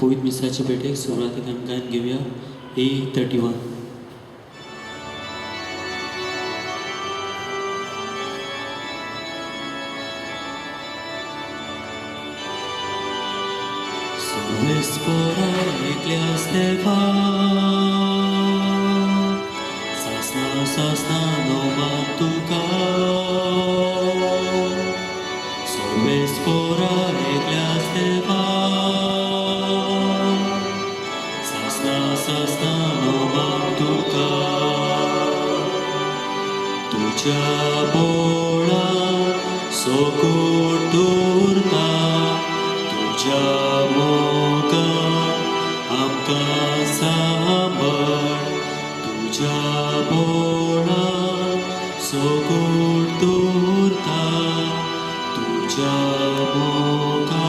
पवित्र मिसाच्या भेटेक सुरवातीक आमी गायन घेवया A31. Spora eklias deva Sasna no matuka Sorbe spora eklias deva Sasna no matuka Tuja bola sokurturta Tuja तुझ्या बोळा सोगुर्तुर्ता तुझ्या मोगा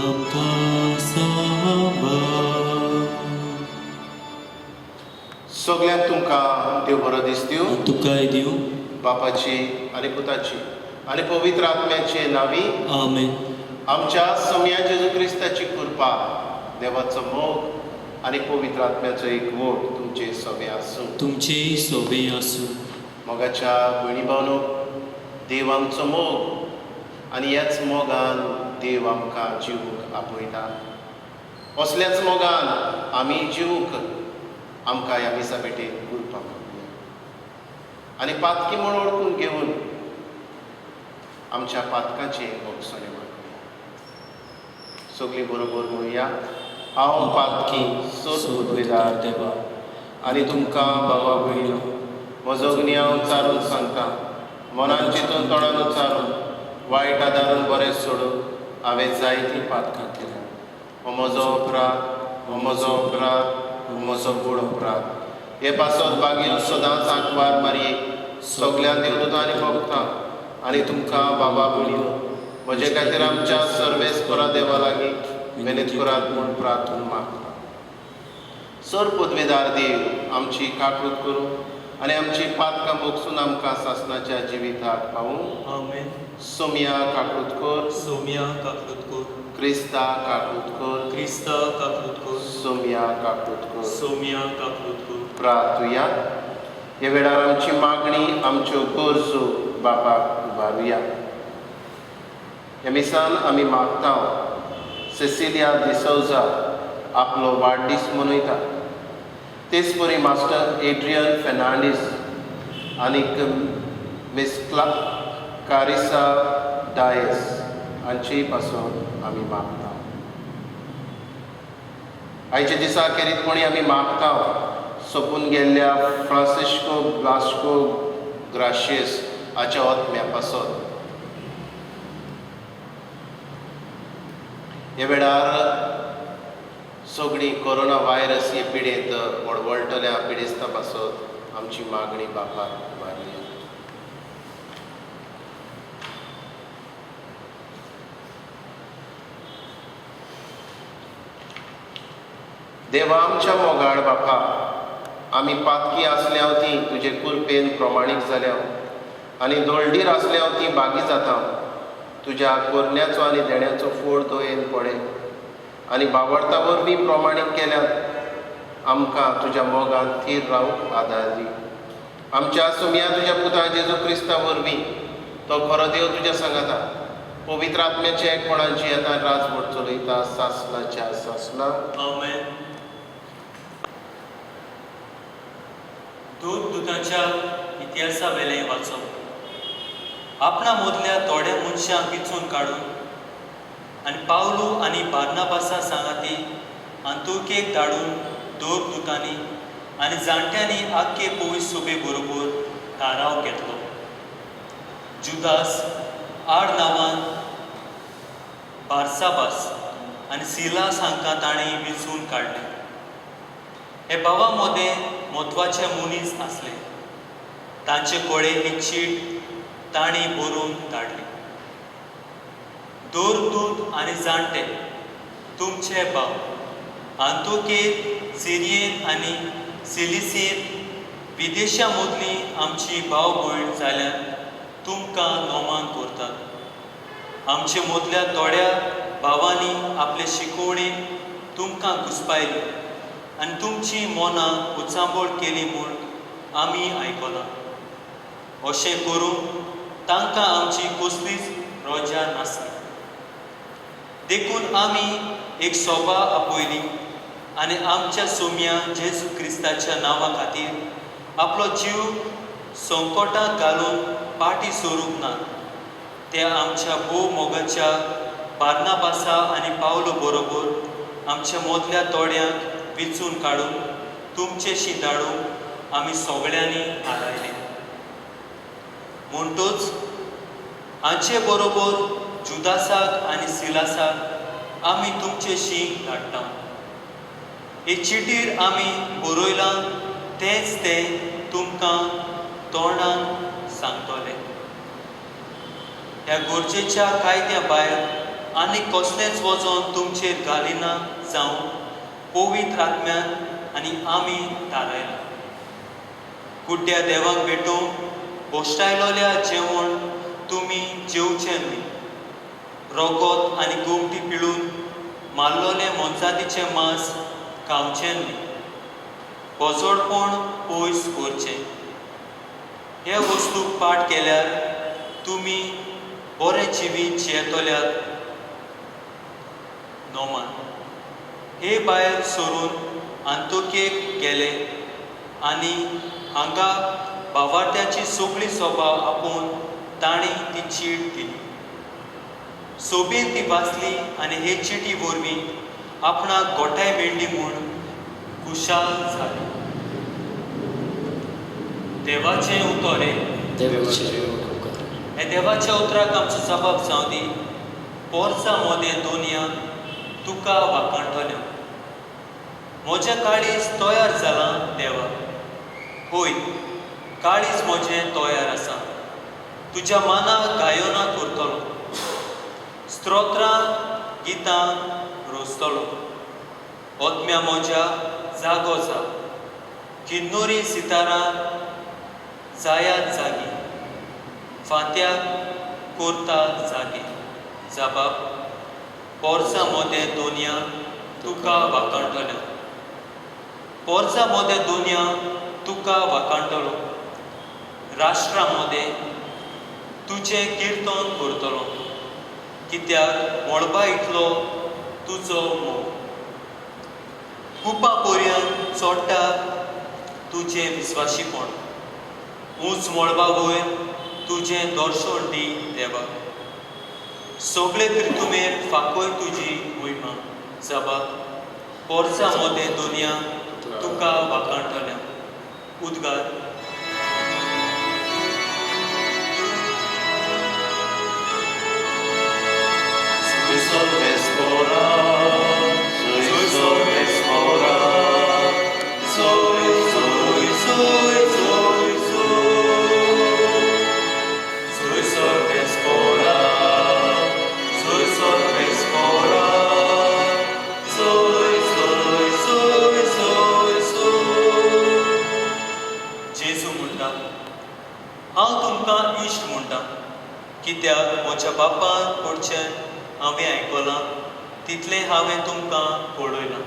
आमकां सांबाळ. सगळ्यांक तुमकां देव बरो दीस दिवं. तुकाय दिवं. बापाची आनी पुताची आनी पवित्र आत्म्याचे नांवी आमेन. आमच्या सम्या जेजू क्रिस्ताची कृपा देवाचो मोग आनी पवित्र आत्म्याचो एकवट तुमचे सोबे आसूं. तुमचेय सोबे आसूं. मोगाच्या भयणी भावनो, देव आमचो मोग आनी ह्याच मोगान देव आमकां जिवूंक आपयता. असल्याच मोगान आमी जिवूंक आमकां ह्या दिसा भेटेक उरपाक आनी पातकी म्हूण ओळखून घेवन आमच्या पातकांचे मोगसणे वळखुया. सगळीं बरोबर म्हणुया. हांव पातकी सोदवेदार देवा आनी तुमकां बाबा भयणो म्हजो गुन्य हांव चारून सांगता. मनान चिंतून तोंडान उच्चारून वायट आदारून बरें सोडून हांवें जायतीं पातकां केल्यां. हो म्हजो अपराध, हो म्हजो अपराध, हो म्हजो व्हड अपराध. हे पासत बागेन सदांच आंकवार मारये सगळ्या देवदूतां आनी भक्तां आनी तुमकां बाबा भयणीनो म्हजे खातीर आमच्या सर्वेस्परा देवा लागीं विनत करात म्हूण प्रार्थना मागता. सर पदवेदार देव आमची काकूट करूं आनी आमची पातकां मोगसून आमकां सासणाच्या जिविताक पावूं. आमेन. सोम्या काकूट कर. सोम्या काकूट कर. क्रिस्ता काकूट कर. क्रिस्ता काकूट कर. सोम्या काकूट कर. सोम्या काकूट कर. प्रार्थुया. हे वेळार आमची मागणी आमच्यो गरजो बापाक उबारुया. ह्या मिसान आमी मागता सेसिलिया डिसौजा आपलो वाडदीस मनयता. तेच परी मास्टर एड्रियन फेर्नांडीस आनीक मिस कारिसा डायस हांचेय पासून आमी मागता. आयच्या दिसा खेरीतपणी आमी मागता सोपून गेल्ल्या फ्रांसिस्को ब्लास्को ग्राशियस हाच्या आत्म्या पासून. हे वेळार सगळीं कोरोना व्हायरस हे पिडेंत वळवळटल्या पिडेस्ता पासत आमची मागणी बापाक उबारली. देवा आमच्या मोगाळ बापा, आमी पातकी आसल्यावती तुजे कृपेन प्रमाणीक जाल्या आनी दोळडीर आसल्यावती बागी जाता. तुज्या कोरण्याचो आनी देण्याचो फोड दोयेन पडे आनी बावडता वरवीं प्रमाणीक केल्यात आमकां तुज्या मोगान थीर रावूंक आदार दी. आमच्या सुम्या तुज्या पुता जेजू क्रिस्ता वरवीं तो खरो देव तुज्या सांगाता पवित्र आत्म्याचे एकपणाची येता राजवट चलयता सासणाच्या सासना. आमेन. दूतांच्या इतिहासा वेलें वाचप. आपणा मदल्या थोड्या मनशांक विचून काडून आनी पावलो आनी बार्नाबासा सांगाती अंतुकेक धाडून दूतांनी आनी जाणट्यांनी आख्खे पवित्र सोबे बरोबर थाराव घेतलो. जुदास आड नांवान बार्साबास आनी सिलास हांकां ताणें विचून काडले. हे भावा मदें म्हत्वाचे मनीस आसले. तांचे कोडे एक शीट ताणी बरोवन धाडली. दूत आनी जाणटे तुमचे भाव अंतोकेत, सिरियेन आनी सिलिसीन विदेशा मदली आमची भाव भयण जाल्यार तुमकां नोमान करतात. आमचे मदल्या थोड्या भावांनी आपले शिकवणे तुमकां घुसपायली आनी तुमची मनां उचांबळ केली म्हूण आमी आयकलां. अशें करून तांकां आमची कसलीच रोजा नासली. देखून आमी एक सोबा आपयली आनी आमच्या सोम्या जेजू क्रिस्ताच्या नांवा खातीर आपलो जीव संकटांत घालून पाटी सोरूंक ना. त्या आमच्या भोव मोगाच्या बार्नाबासा आनी पावलो बरोबर आमच्या मदल्या तोड्यांक वेंचून काडून तुमचेशी धाडूंक आमी सगळ्यांनी आडायले. म्हणटूच हांचे बरोबर जुदासाक आनी सिलासाक आमी तुमचेशी धाडटा. हे चिटीर आमी बरयलां तेंच तें तुमकां तोंडान सांगतले. ह्या गरजेच्या कायद्या भायर आनी कसलेंच वचोन तुमचेर घालिना जावं पवित्र आत्म्यान आनी आमी थारायलां. कुड्ड्या देवाक भेटोवंक बोश्टायलोल्या जेवण तुमी जेवचें न्ही. रोगोत आनी गोमटी पिळून मारलोलें मोनजातीचें मांस खावचें न्ही. पोजोडपण पयस करचें. हे वस्तूक पाट केल्यार तुमी बरें जिवीत जियेतल्यात नोमान. हे भायर सरून आंतोकेक गेले आनी हांगा भावार्थ्याची सगळी सोबा आपोवन तांणी ती चीट दिली. सोबेन ती वाचली आनी हे चिटी वरवीं आपणाक गोठाय मेळ्ळी म्हूण खुशाल जाली. देवाचें उतर हे देवाच्या उतराक आमचो जबाब जावं दी. पोरसा मोदें दोनया तुका वाकणटलें. म्हजें काळीज तयार जालां देवा. होय, काळीज म्हजें तयार आसा. तुज्या मानाक गायोना करतलो. स्तोत्रां गितां रोजतलो. ओतम्या म्हज्या जागो जा. किन्नोरी सितारां जायात जागी. फांत्याक कोरता जागी. जबाब पोरसा मोदें दोनया तुका वाकणटलें. पोरसा मोदें दोनया तुका वाकणटलो. राष्ट्रां मोदें तुजें किर्तन करतलो. कित्याक मळबा इतलो तुजो मोग. कुपा पर्यंत चोडटा तुजें विस्वाशीपण. उंच मळबा वयर तुजें दर्शन दी देवा. सगळे पिर्तुमेर फाकोय तुजी मोहिमा. जबाब पोरसा मोदें दोनया तुका वाकणटलें. उद्गार हांव तुमकां इश्ट म्हणटा. कित्याक म्हज्या बापान कडच्यान हांवें आयकलां तितलें हांवें तुमकां पळयलां.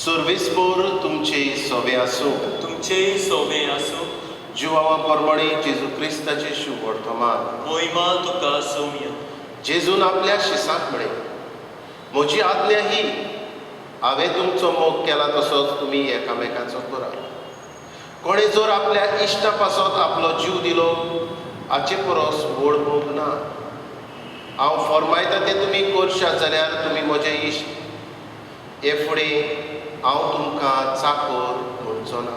सर्वेस्पोर तुमचे सोबे आसूं. तुमचेय सोबे आसूं. जिवावा परमणी जेजू क्रिस्ताचे शुभ वर्तमान. मोहिमा तुका सौम्य. जेजून आपल्या शिसाक म्हणे, म्हजी आज्ञा ही, हांवें तुमचो मोग केला तसोच तुमी एकामेकाचो करा. कोणे जर आपल्या इश्टा पासत आपलो जीव दिलो हाचे परस व्हड मोग ना. हांव फरमायता तें तुमी करशात जाल्यार तुमी म्हजे इश्ट. हे फुडें हांव तुमकां चाकर म्हणचो ना.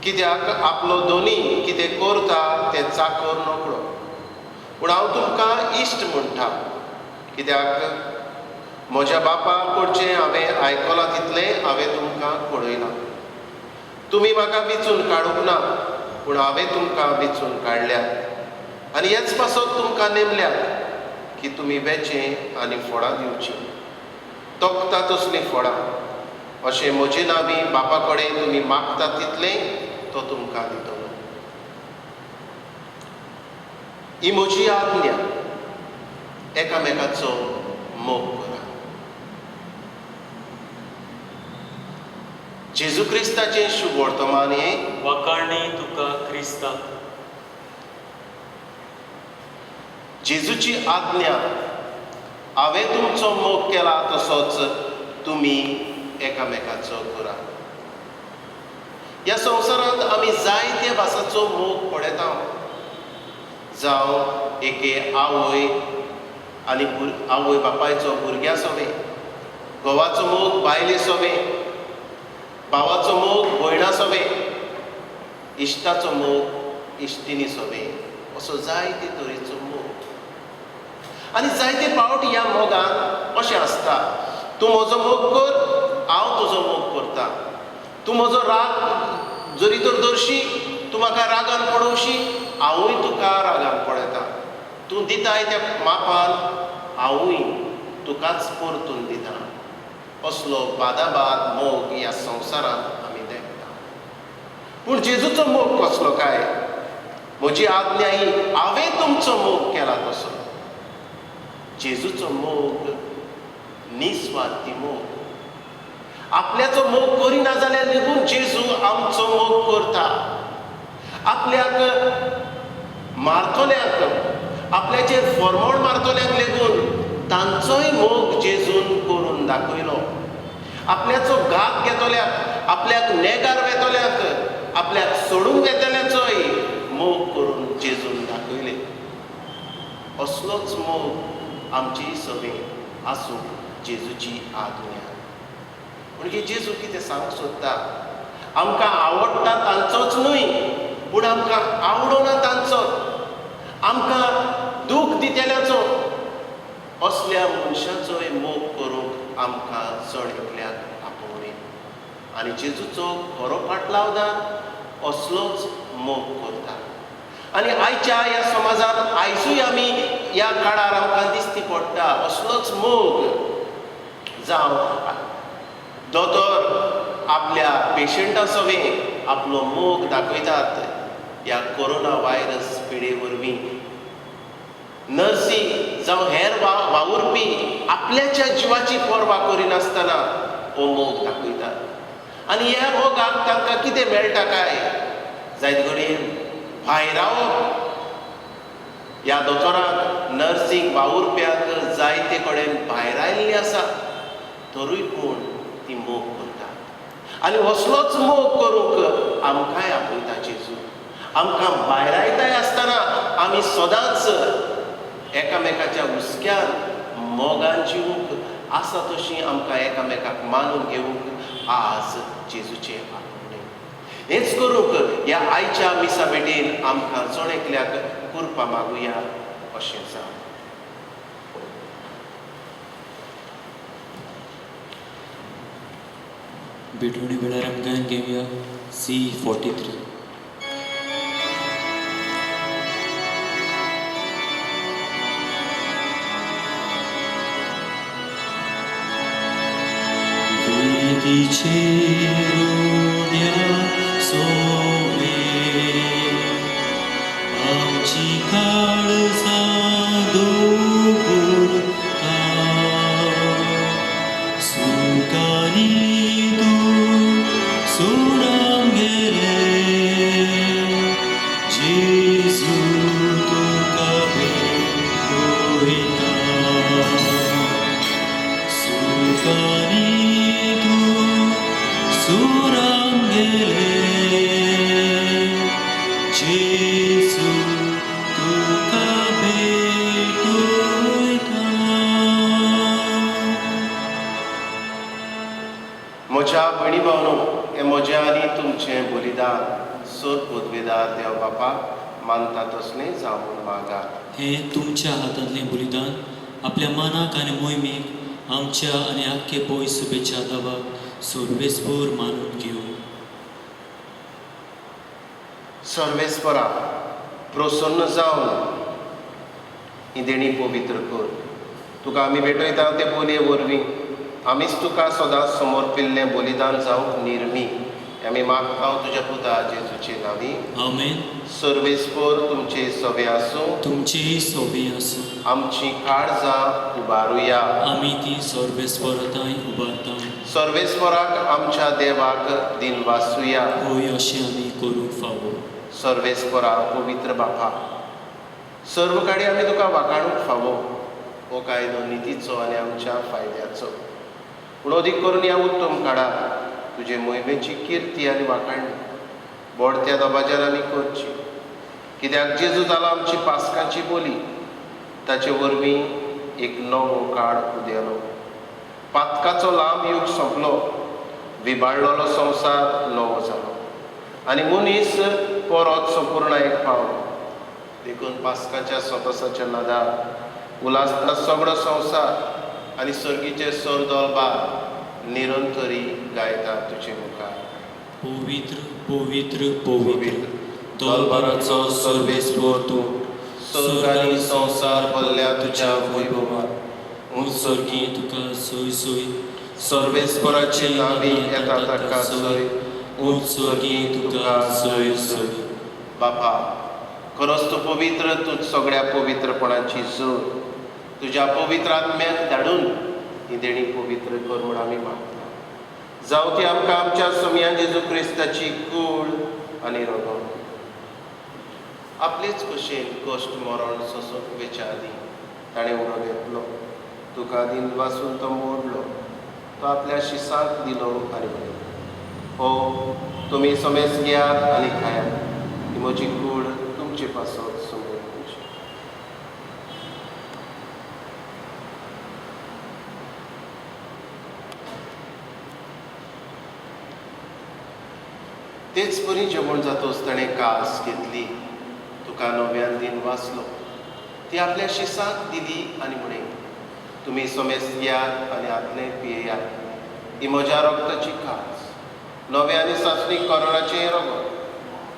कित्याक आपलो दोनी कितें करता तें चाकर नकळो. पूण हांव तुमकां इश्ट म्हणटा. कित्याक म्हज्या बापाक कडचें हांवें आयकलां तितलें हांवें तुमकां कळयलां. तुमी म्हाका वेंचून काडूंक ना, पूण हांवें तुमकां वेंचून काडल्यात आनी हेच पासत तुमकां नेमल्यात की तुमी वेचें आनी फळां दिवचीं, तोखता तसलीं फळां, अशें म्हजे नांवी बापा कडेन तुमी मागतात तितलें तो तुमकां दितलो. ही म्हजी आज्ञा, एकामेकाचो मोग करा. जेजू क्रिस्ताचें शुभ वर्तमान हें वखाणी तुका क्रिस्ता. जेजूची आज्ञा, हांवें तुमचो मोग केला तसोच तुमी एकामेकाचो करा. ह्या संवसारांत आमी जायते भासाचो मोग पळयता. जावं एके आवय आनी आवय बापायचो भुरग्या सोबे, घोवाचो मोग बायले सोबे, भावाचो मोग भयणा सोबे, इश्टाचो मोग इश्टिनी सोबे, असो जायते तरेचो मोग. आनी जायते फावट ह्या मोगान अशें आसता, तूं म्हजो मोग कर, हांव तुजो मोग करतां. तूं म्हजो राग जरी तर धरशी, तूं म्हाका रागान पडोवशी, हांवूय तुका रागान पळयतां. तूं दिताय त्या मापान हांवूय तुकाच परतून दितां. असलो बादाबाद मोग ह्या संवसारांत आमी देखता. पूण जेजूचो मोग कसलो काय? म्हजी आज्ञा ही हांवें तुमचो मोग केला तसो. जेजूचो मोग निस्वार्थी मोग. आपल्याचो मोग करिना जाल्यार लेगून जेजू आमचो मोग करता. आपल्याक मारतोल्यांक, आपल्याचेर फॉर्मोड मारतोल्यांक लेगून तांचोय मोग जेजून करून दाखयलो. आपल्याचो घात घेतोल्याक, आपल्याक नेगार वेतोल्याक, आपल्याक सोडून वेतोल्याचोय मोग करून जेजून दाखयले. असलोच मोग आमची सभेन आसूंक जेजूची आज्ञा. म्हणजे जेजू कितें सांगूंक सोदता, आमकां आवडटा तांचोच न्हय, पूण आमकां आवडना तांचोच. आमकां दूख दितेल्याचो, असल्या मनशाचोय मोग करूंक आमकां चड एकल्याक आपोवणे. आनी जेजूचो खरो फाटलावदार असलोच मोग करता. आनी आयच्या ह्या समाजांत आयजूय आमी ह्या काळार आमकां दिश्टी पडटा असलोच मोग. जावं दोतोर आपल्या पेशंटा सोबे आपलो मोग दाखयतात ह्या कोरोना व्हायरस पिडे वरवीं. नर्सी जावं हेर वावुरपी आपल्याच्या जिवाची पर्वा करिनासतना हो मोग दाखयतात. आनी ह्या मोगाक तांकां कितें मेळटा काय? जायते कडेन भायर रावप. ह्या दोतोराक, नर्सीक, वावुरप्याक जायते कडेन भायर आयिल्लीं आसा, तरूय पूण ती मोग करता. आनी असलोच मोग करूंक आमकांय आपयता जेजू. आमकां भायर आयताय आसतना आमी सदांच एकामेकाच्या हुस्क्यान मोगान जिवूंक आसा तशीं आमकां एकामेकाक मानून घेवंक आज जेजूचें आपणें. हेंच करूंक ह्या आयच्या मिसा भेटेन आमकां चड एकल्याक करपा मागुया अशें जावं. बेटवणी वेळार आमकां घेवया C43. वेदीचे रोड्या सोवे आमची काळजां दोवरता. सुखानी सोडान गेले जेजू तुका भेटोयता. सुखानी सोडान गेले जेजू तुका भेटोयता. म्हज्या भयणी भावनो, हें म्हजें आनी तुमचें बलिदान सोदवेदार देव बापाक मानता तसलें जावून मागा. हें तुमच्या हातांतलें बलिदान आपल्या मनाक आनी मोहिमेक आमच्या आनी आख्खे पोय सुबेच्या दावाक सर्वेस्पर मानून घेवं. सर्वेस्परा प्रसन्न जावन ही देणी पवित्र कर. तुका आमी भेटयता ते बोलये वरवीं आमीच तुका सदांच समर्पिल्लें बलिदान जावंक निर्मी आमी मागता तुज्या पुता जेजूचे नांवी. आमेन. सर्वेस्पर तुमचे सवे आसूं. तुमचेही सोबी आसूं. आमची काळजां उबारुया. आमी ती सर्वेस्परताय उबारता. सर्वेस्पराक आमच्या देवाक दिन वासुया. होय अशें आमी करूंक फावो. सर्वेस्परा पवित्र बापा, सर्व काडी आमी तुका वाखाणूंक फावो. हो कायदो नितीचो आनी आमच्या फायद्याचो. पूण अदीक करून ह्या उत्तम काळाक तुजे मोहिमेची किर्ती आनी वाखाणणी बोडत्या दबाज्यार आमी करची. कित्याक जेजू जाला आमची पासकांची बोली. ताचे वरवीं एक नवो काळ उदेलो. पातकाचो लांब युग सोंपलो. विबाळ्ळलो संवसार नवो जालो आनी मनीस परत संपूर्ण एक पावलो. देखून पासकाच्या सोतोसाच्या नादार उलासता सगळो संवसार आनी सर्गीचे सरदोलबार निरंतरी गायता तुजे मुखार. पवित्र पवित्र पवित्र दरबाराचो सर्वेस्पर तूं. स्वर्ग आनी संवसार भरल्या तुज्या वैभवान. उत्सर्गी तुका सोय सोय. सर्वेस्पराचे नांवी येता ताका सोय. उत्सर्गी तुका सोय सोय. बापा, खरोच तूं पवित्र. तूं सगळ्या पवित्रपणाची जोड. तुज्या पवित्र आत्म्याक धाडून ही देणी पवित्र कर म्हूण आमी मागता. जावं ती आमकां आमच्या समयान जेजू क्रिस्ताची कूड आनी रगत. आपलेच कुशेन कश्ट मरण सोंसूंक वेच्या आदी ताणें उडो घेतलो. तुका दिन वासून तो मोडलो. तो आपल्या शिसांक दिलो आनी म्हणलो, हो तुमी समेस घेयात आनी खायात. ही म्हजी कूड तुमचे पासत समोर. तेच बरी जेवण जातोच ताणें कास घेतली. तुका नव्यान दिन वाचलो. ती आपल्या शिसांक दिली आनी म्हणें, तुमी समेस घेयात आनी आतले पियेयात. ही म्हज्या रगताची कास. नवे आनी सासणीक करोडाचें रगत.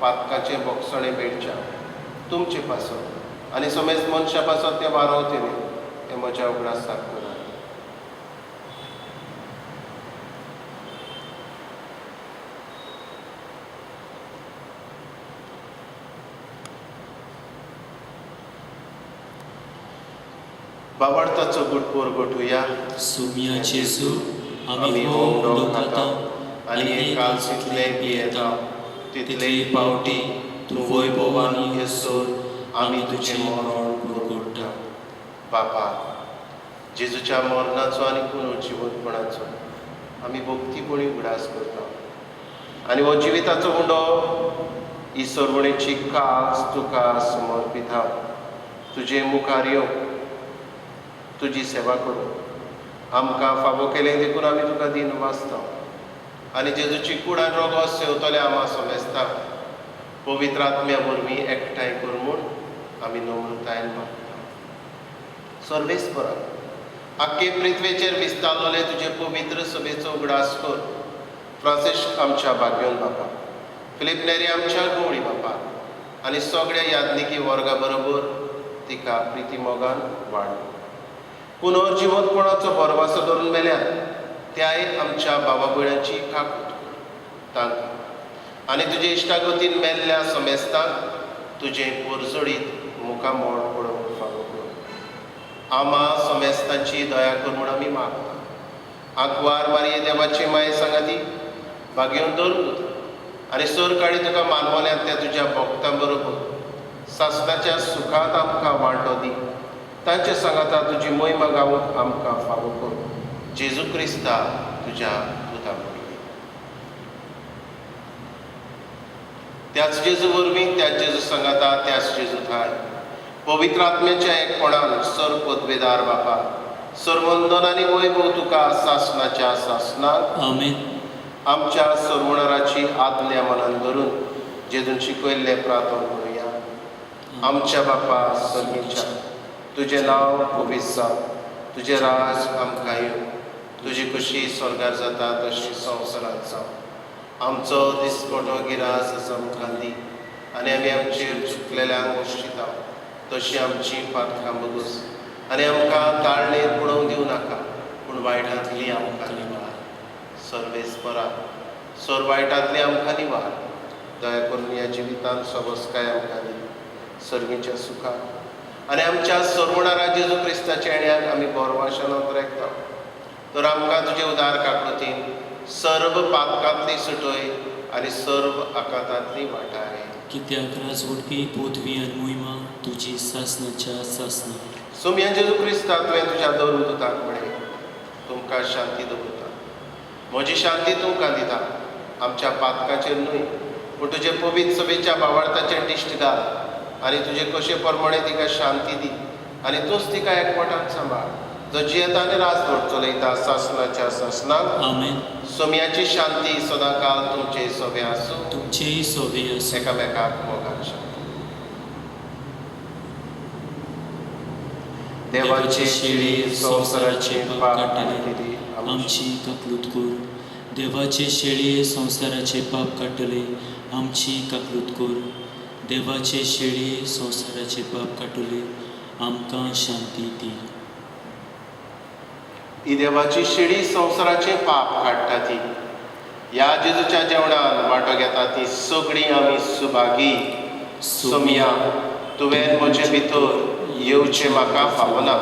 पातकाचें बोगसणें बेडच्या तुमचे पासत आनी समेज मनशा पासत तें वारोवतेले. हें म्हज्या उगडासाक करात. बावडताचो गुटपोर गोठुया. सुम्या जेजू आमी आमी हो हो उदक खाता खाता आनी आनी एक काल जितले पियेता तितले पावटी तूं वैभवान येसोर आमी तुजें मरण पुरगोडटा. बापा, जेजूच्या मरणाचो आनी पुनर्जिवनपणाचो आमी भक्तीपणी उगडास करता. आनी हो जिविताचो उंडो ही सरवणेची कास तुका समर्पिता. तुजे मुखार येवं तुजी सेवा करूं. आमकां फावो केलें देखून आमी तुका दिन वाचता. आनी जेजूची कूड आनी रगत सेवतले आमां समेस्ता. पवित्र आत्म्या वरवीं एकठांय कर म्हूण आमी नम्रतायेन मागता. सर्वेस्परा, आख्खे पृथ्वेचेर विस्तारलोले तुजे पवित्र सभेचो उगडास कर. फ्रांसिस्क आमच्या भाग्योन बापा, फिलीप नेरी आमच्या गवळी बापा आनी सगळ्या यादनिकी वर्गा बरोबर तिका प्रिती मोगान वाड. पुनर्जिवनपणाचो भरवसो धरून मेल्यान त्याय आमच्या भावा भयणांची काकूट तांकां आनी तुजे इश्टागतीन मेल्ल्या समेस्तांक तुजें परजडीत मुखामोळ पडोवंक फावो कर. आमां समेस्तांची दया कर म्हूण आमी मागता. आंकवार मारये देवाची माय सांगाती भाग्योन धरून आनी सर काळी तुका मानवल्यान त्या तुज्या भक्तां बरोबर सासणाच्या सुखांत आमकां वांटो दी. तांचे सांगाता तुजी मोहिमा गावूंक आमकां फावो कर. जेजू क्रिस्ता तुज्या पुता वरवीं. त्याच जेजू वरवीं, त्याच जेजू सांगाता, त्याच जेजू थाय पवित्र आत्म्याच्या एकपणान सर पदवेदार बापा, सर्वंदन आनी वैभव तुका सासणाच्या सासणाक आमेन. आमच्या सर्वणराची आज्ञा मनान धरून जेजून शिकयल्लें प्रार्थना करुया. आमच्या बापा सर्गीच्या, तुजें नांव पवित्र जावं. तुझे राज आमकां येवं, तुजी कशी स्वर्गार जाता तशी संवसारांत जावं. आमचो दिसपटो गिरास आमकां दी, आनी आमी आमचेर चुकलेल्यांक वशिता तशी आमची पातकां बगूस, आनी आमकां ताळणेर पडोवंक दिवं नाका, पूण वायटांतली आमकां निवार. सर्वेस्परा, सोर वायटांतली आमकां निवार. दया करून ह्या जिवितांत सोबस्काय आमकां दी, सर्गीच्या सुखाक आनी आमच्या सोरमणारा जेजू क्रिस्ताच्या येण्याक आमी बोरवाशान रेखता. तर आमकां तुजे उदार काकुतीन सर्व पातकांतली सुटोय आनी सर्व आकांतांतली वाटाय. कित्याक राजवटपी पृथ्वी आनी मोहिमा तुजी सासणाच्या सासना. सोम्या जेजू क्रिस्ता तुवें तुज्या दवरदूताक म्हणे, तुमकां शांती दवरता, म्हजी शांती तुमकां दिता. आमच्या पातकाचेर न्हय, पूण तुजे पवित्र सभेच्या भावार्थाचेर दिश्ट घाल, आनी तुजे कशे प्रमाणे तिका शांती दी, आनी तूंच तिका एकवटान सांबाळ, जो जियेता आनी रास धोड चलयता सासणाच्या सासनाक. आमेन. सोम्याची शांती सदांकाळ तुमचे सोबे आसूं. तुमचेय सोबे आसूं. एकामेकाक मोगान शांती. देवाची शिडी संवसाराची पाप काडटली आमची काकलूत कोर. देवाचे शेळये संवसाराचे पाप काडटले आमची काकलूत कोर. देवाचे शेळये संवसाराचे पाप काडटले आमकां शांती दी. ही देवाची शिडी संवसाराचे पाप काडटा ती. ह्या जेजूच्या जेवणान वांटो घेता ती सगळीं आमी सुभागी. सोम्या, तुवें म्हजे भितर येवचें म्हाका फावना,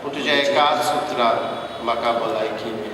पूण तुज्या एकाच उतरान म्हाका भलायकी मेळटली.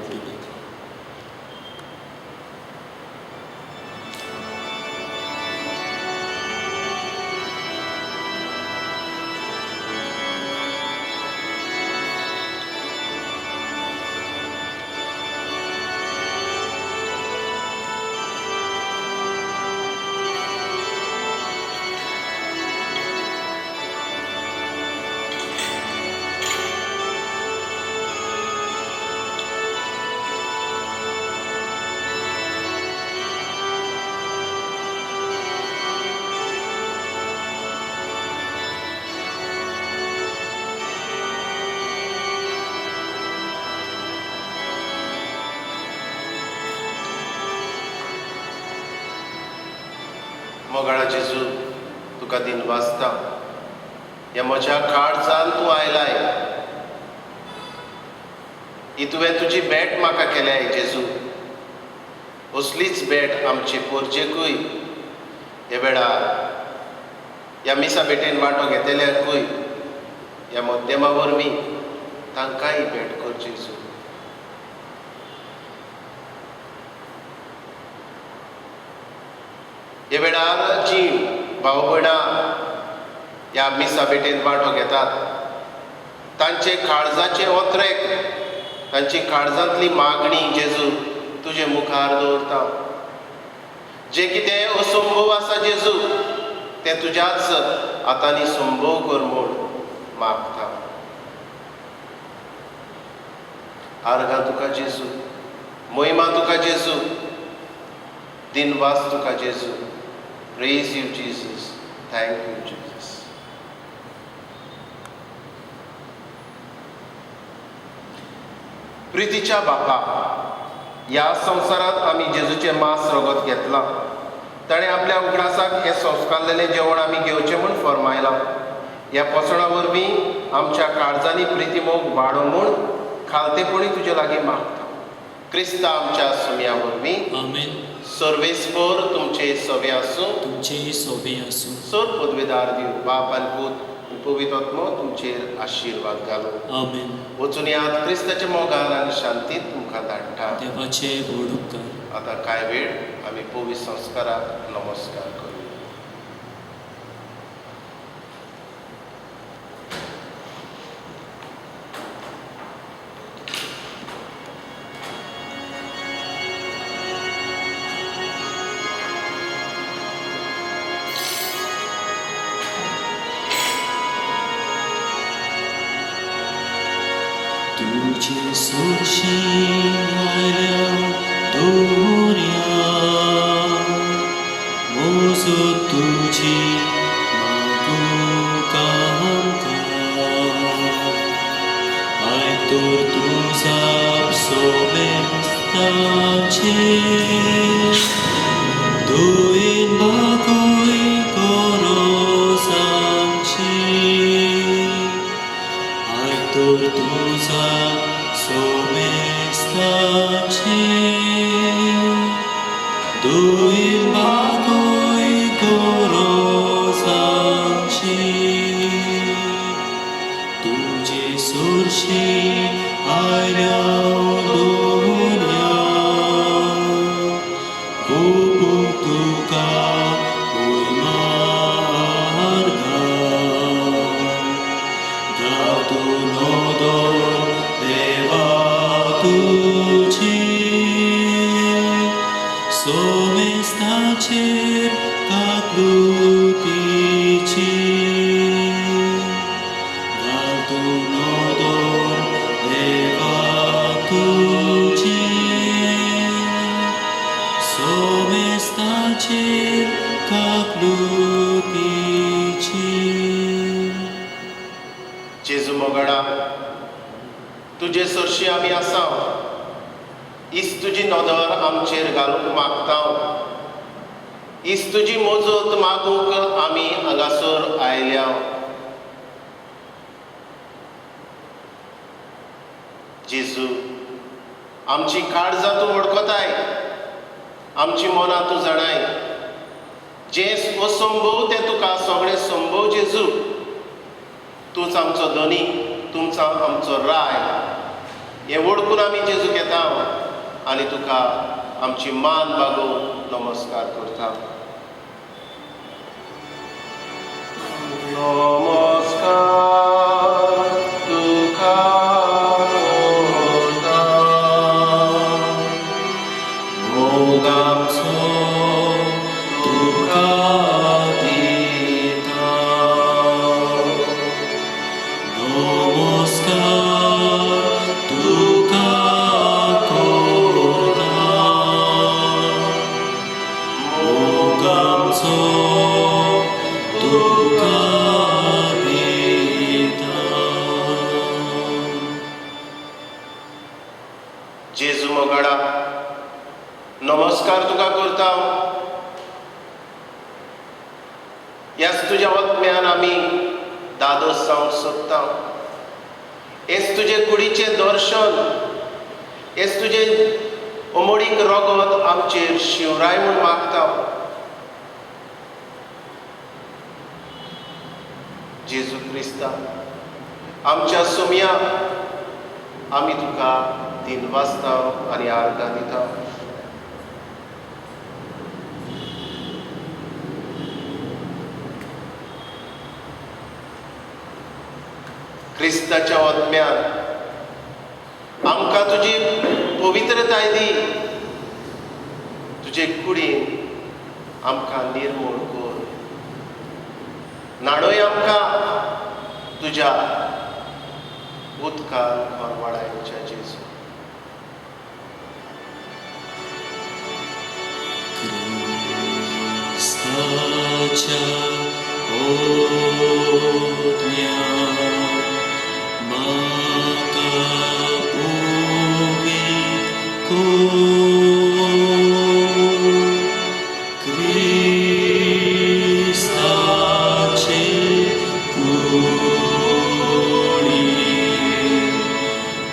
मोगाळा जेजू, तुका दिन वाजता. ह्या म्हज्या काळजान तूं आयलाय. ही तुवें तुजी भेट म्हाका केल्या जेजू. असलीच भेट आमचे पोरचेकूय हे वेळार ह्या मिसा भेटेन वांटो घेतल्याकूय ह्या मध्यमा वरवीं तांकांय भेट कर जेजू. हे वेळार जी भाव भयणां ह्या मिसा भेटेन वांटो घेतात, तांचे काळजाचे ओत्रेक, तांची काळजांतली मागणी जेजू तुजे मुखार दवरता. जे कितें असंभव आसा जेजू, तें तुज्याच हातांनी संभव कर म्हूण मागता. आर्गां तुका जेजू, मोहिमा तुका जेजू, दिनवास तुका जेजू. Praise you, Jesus. Thank you, Jesus. प्रितीच्या बापा, ह्या संवसारांत आमी जेजूचें मांस रगत घेतलां. ताणें आपल्या उगडासाक हें संस्कारलेलें जेवण आमी घेवचें म्हूण फरमायलां. ह्या पोसणा वरवीं आमच्या काळजांनी प्रिती मोग वाडो म्हूण खालतेपणी तुजे लागीं मागता. क्रिस्ता आमच्या सुम्या वरवीं. आमेन. सर्वेस्पर तुमचे सोबे आसूं. तुमचेय सोबे आसूं. सोर पदवेदार दिव, बाप आनी पूत पवित्र आत्मो तुमचेर आशिर्वाद घालो. आमेन. वचून यात क्रिस्ताच्या मोगान आनी शांतीत तुमकां धाडटा. देवाचे व्हड उपकार. आतां कांय वेळ आमी पवित्र संस्काराक नमस्कार करूया. तुझे सोशिंगाऱ्या दोऱ्या मोजो तुझी मागू कामका I Artur tu sap sobestace, duin bagoi gorosamci. Artur tu sap sobestace, duin bagoi gorosamci. तुझे सुरशी आल्या दुनिया हुकुम तुका उयमार्गा गावतू नोदोर देवा तुझे सोमेस्ताचेर काकलुतीची जेजू मोगडा तुजे सरशी आमी आसा इस तुजी नदर आमचेर घालूंक मागता इस तुजी मोजत मागूंक आमी हांगासर आयल्या जेजू आमची काळजां तूं वळखताय आमची मनां तूं जाणाय जें असंभव तें तुका सगळें संभव जेजू तूंच आमचो धनी तुमचो आमचो राय हें वळखून आमी जेजू घेता आनी तुका आमची मान बागोवन नमस्कार करता नमस्कार तुका जेजू मोगडा नमस्कार तुका करता ह्याच तुज्या वतम्यान आमी दादोस जावंक सोदता हेच तुजे कुडीचें दर्शन हेच तुजे अमोडीक रगत आमचेर शिवराय म्हूण मागता जेजू क्रिस्ता आमच्या सोम्या आमी तुका दिनवासता आनी आर्गां दिता क्रिस्ताच्या वतम्यान आमकां तुजी पवित्रताय दी तुजे कुडीन आमकां निर्मूळ कर नाडोय आमकां तुज्या उदकान वाडायच्या जेजू क्रिस्ताच्या ओतम्यान म्हाका पवित्र कर क्रिस्ताचे कुडी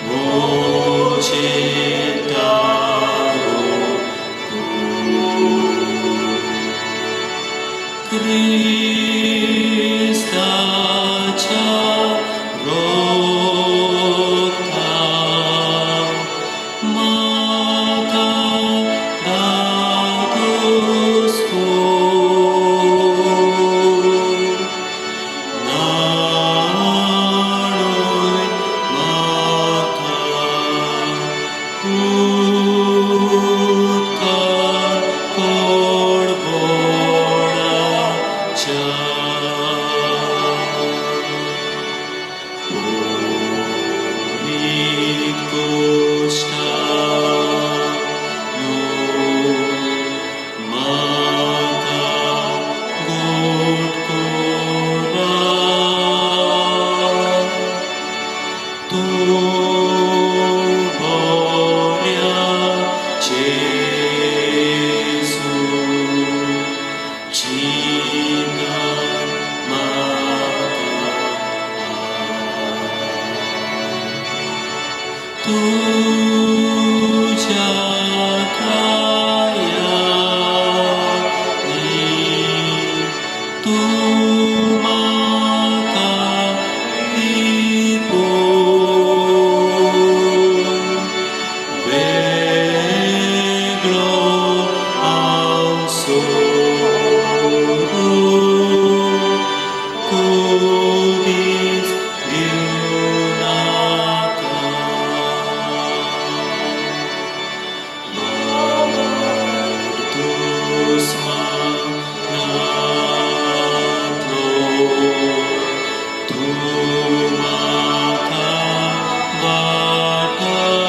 मोचे दारो क्रिस्ताच्या रोगतां म्हाका दादोस कर नाडोय म्हाका उदकान कडवडाच्या. 「君の声が聞こえる」「सिंगार म्हाका तुझ्या कायानी तूं म्हाका लिपोवन वेगळो हांव सोडून कधीच भिवनाका. दुस्मानांतलो तूं म्हाका वाटाय,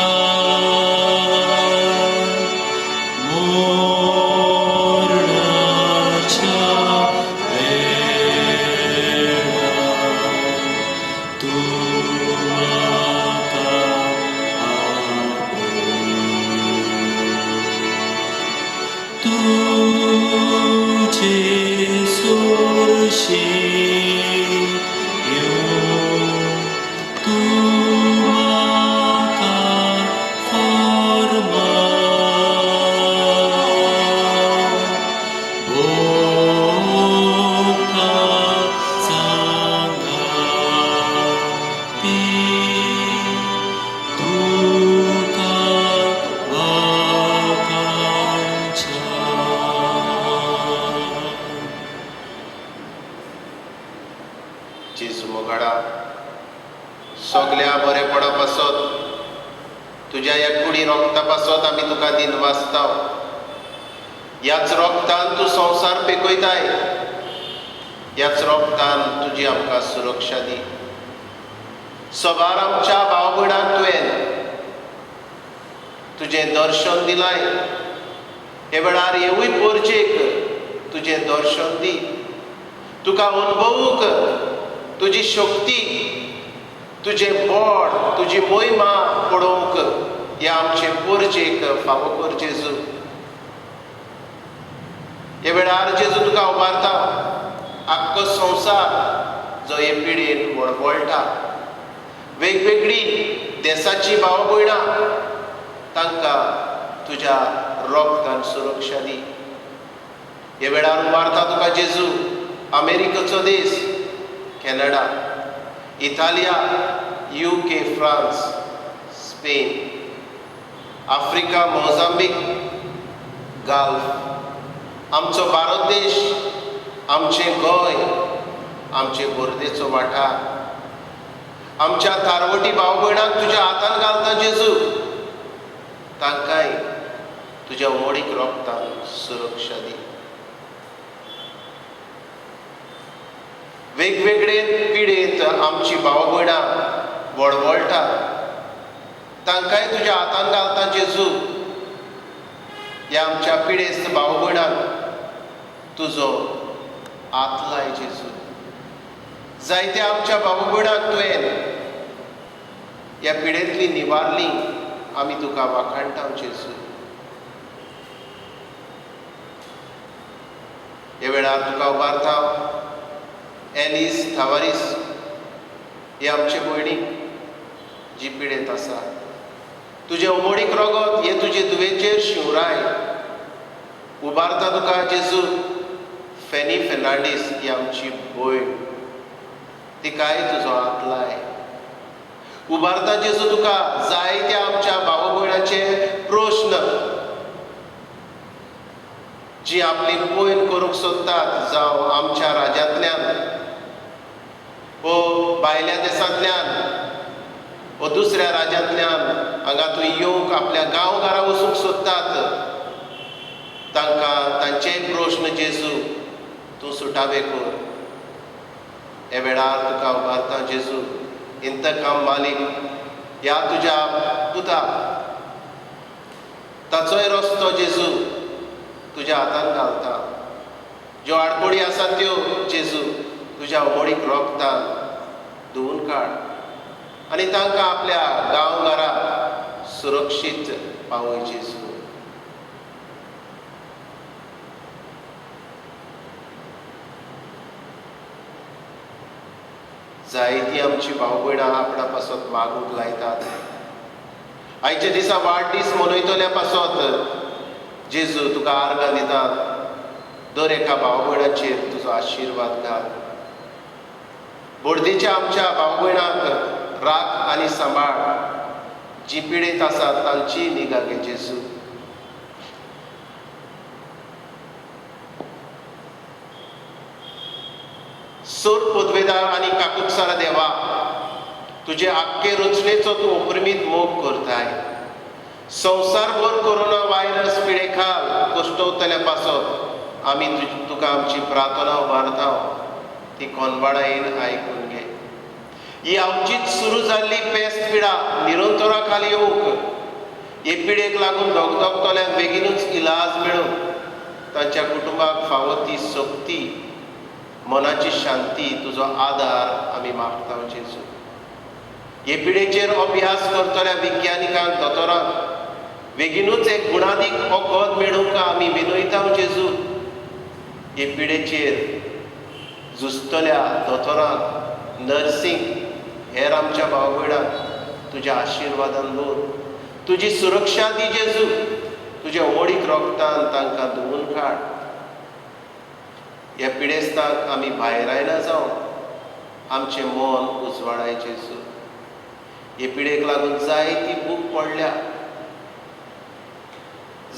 मोरणाच्या वेळार तूं म्हाका तुझे सोरशीं येवन तूं म्हाका फॉर्माय, भोगपाक सांगाती तुका वाकांच्या. जेजू मोगाडा सगल्या बरेपणा पासत तुज्या ह्या कुडी रोगता पासत आमी तुका दिन वाचताव. ह्याच रोगतान तूं संवसार पेकयताय, ह्याच रोगतान तुजी आमकां सुरक्षा दी. सबार आमच्या भाव भयणांक तुवें तुजें दर्शन दिलाय, हे वेळार येवूय पोरचेक तुजें दर्शन दी. तुका अनुभवूंक तुजी शक्ती, तुजें बोड, तुजी मोहिमा पळोवंक ह्या आमचे पोरचेक फावो कर जेजू. हे वेळार जेजू तुका उबारता आख्खो संवसार जो हे पिडेन वळवळटा, वेगवेगळी देशाची भाव भयणां तांकां तुज्या रोगतान सुरक्षा दी. हे वेळार उबारता तुका जेजू अमेरिकेचो देश, कॅनडा, इटालिया, UK, France, Spain, Africa, Mozambique, Gulf, आमचो भारत देश, आमचें गोंय, आमचे बोर्देचो वाठार, आमच्या तारवटी भाव भयणांक तुज्या हातान घालता जेजू. तांकांय तुज्या उमडीक रोगतान सुरक्षा दी. वेगवेगळे पिडेंत आमची भाव भयणां वळवळटा, तांकांय तुज्या हातान घालता जेजू. ह्या आमच्या पिडेस्त भाव भयणांक तुजो हात लाय जेजू. जायत्या आमच्या भाव भयणांक तुवें ह्या पिडेंतलीं निवारलीं, आमी तुका वाखाणटा जेजू. हे वेळार तुका उबारता एलिस थावारीस, हे आमचे भयणीक जी पिडेंत आसा, तुजे उमडीक रोगत हे तुजे दुवेचेर शिवराय. उबारता तुका जेजू फेनी फेर्नांडीस, ही आमची भयण, तिकाय तुजो हात लाय. उबारता जेजू तुका जायत्या आमच्या भाव भयणांचे प्रश्न जी आपली पयन करूंक सोदतात, जावं आमच्या राज्यांतल्यान वो भायल्या देशांतल्यान वो दुसऱ्या राज्यांतल्यान हांगा तूं येवंक आपल्या गांवघरा वचूंक सोदतात, तांकां तांचे प्रश्न जेजू तूं सुटावे कर. हे वेळार तुका उबारता जेजू इंतकाम मालीक, ह्या तुज्या पुता ताचोय रस्तो जेजू तुज्या हातान घालता. ज्यो आडकोडी आसात त्यो जेजू तुज्या उमडीक रोगतान धुवन काड आनी तांकां आपल्या गांवघरा सुरक्षीत पावय जेजू. जायतीं आमची भाव भयणां आपणा पासत वागूंक लायतात. आयच्या दिसा वाडदीस मनयतल्या पासत जेजू तुका आर्गां दितात. दर एका भाव भयणाचेर तुजो आशिर्वाद घाल. बोडदेच्या आमच्या भाव भयणांक राख आनी सांबाळ. जी पिडेत आसात तांची निगा घे जेजू. सोर पदवेदार आनी काकुटसारा देवा, तुजे आख्खे रचनेचो तूं अप्रमीत मोग करताय. संवसारभर कोरोना व्हायरस पिडेखाल कश्टवतल्या पासत आमी तुका आमची प्रार्थना उबारता. ती कोनवाडा येवन आयकून घे. ही अवचीत सुरू जाल्ली पेस्त पिडा निरंतरा खाली येवंक, हे पिडेक लागून दोगतोल्यांक बेगीनूच इलाज मेळून तांच्या कुटुंबाक फावो ती शक्ती, मनाची शांती, तुजो आदार आमी मागता जेजू. हे पिडेचेर अभ्यास करतल्या विज्ञानिकांक दोतोरांक बेगीनूच एक गुणादीक वखद मेळूंक आमी विनयता जेजू. हे पिडेचेर झुजतल्या दोतोरांक, नर्सींक, हेर आमच्या भाव भयणांक तुज्या आशिर्वादान दवर. तुजी सुरक्षा दी जेजू. तुज्या ओडीक रोगतान तांकां धुवून काड. ह्या पिडेस्ताक आमी भायर आयना जावन आमचें मन उजवाडाय जेजू. हे पिडेक लागून जायती भूक पडल्या,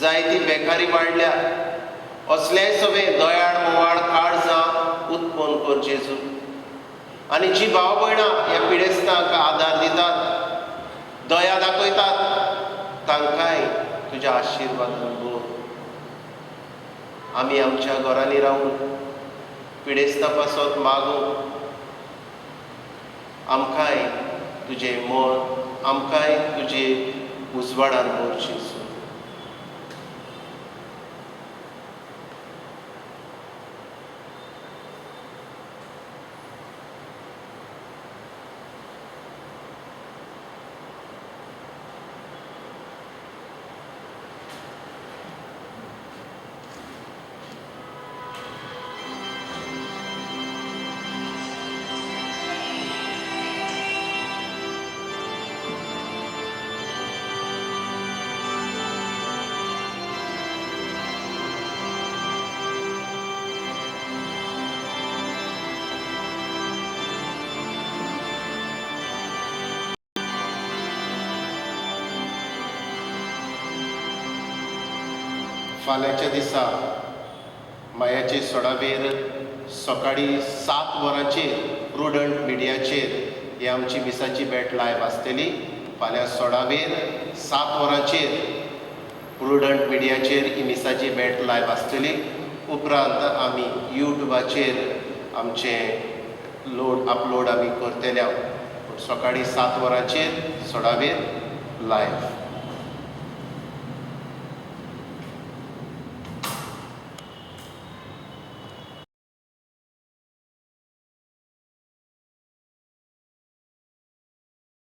जायती बेकारी वाडल्या. असलेय सगळे दयाळ मोवाळ काळजां उत्पन्न कर जेजू. आनी जी भाव भयणां ह्या पिडेस्तांक आदार दितात, दया दाखयतात, तांकांय तुज्या आशिर्वादान दवर. आमी आमच्या घरांनी रावून पिडेस्ता पासत मागूंक आमकांय तुजें मन, आमकांय तुजे उजवाडान दवर जेजू. फाल्यांच्या दिसा मायाचे सोडावेर सकाळीं 7 वरांचेर प्रुडंट मिडियाचेर ही आमची मिसाची बॅट लायव्ह आसतली. फाल्यां सोडावेर 7 वरांचेर प्रुडंट मिडियाचेर ही मिसाची बॅट लायव्ह आसतली. उपरांत आमी यूट्यूबाचेर आमचें अपलोड आमी करतले. सकाळीं 7 वरांचेर सोडावेर लायव्ह.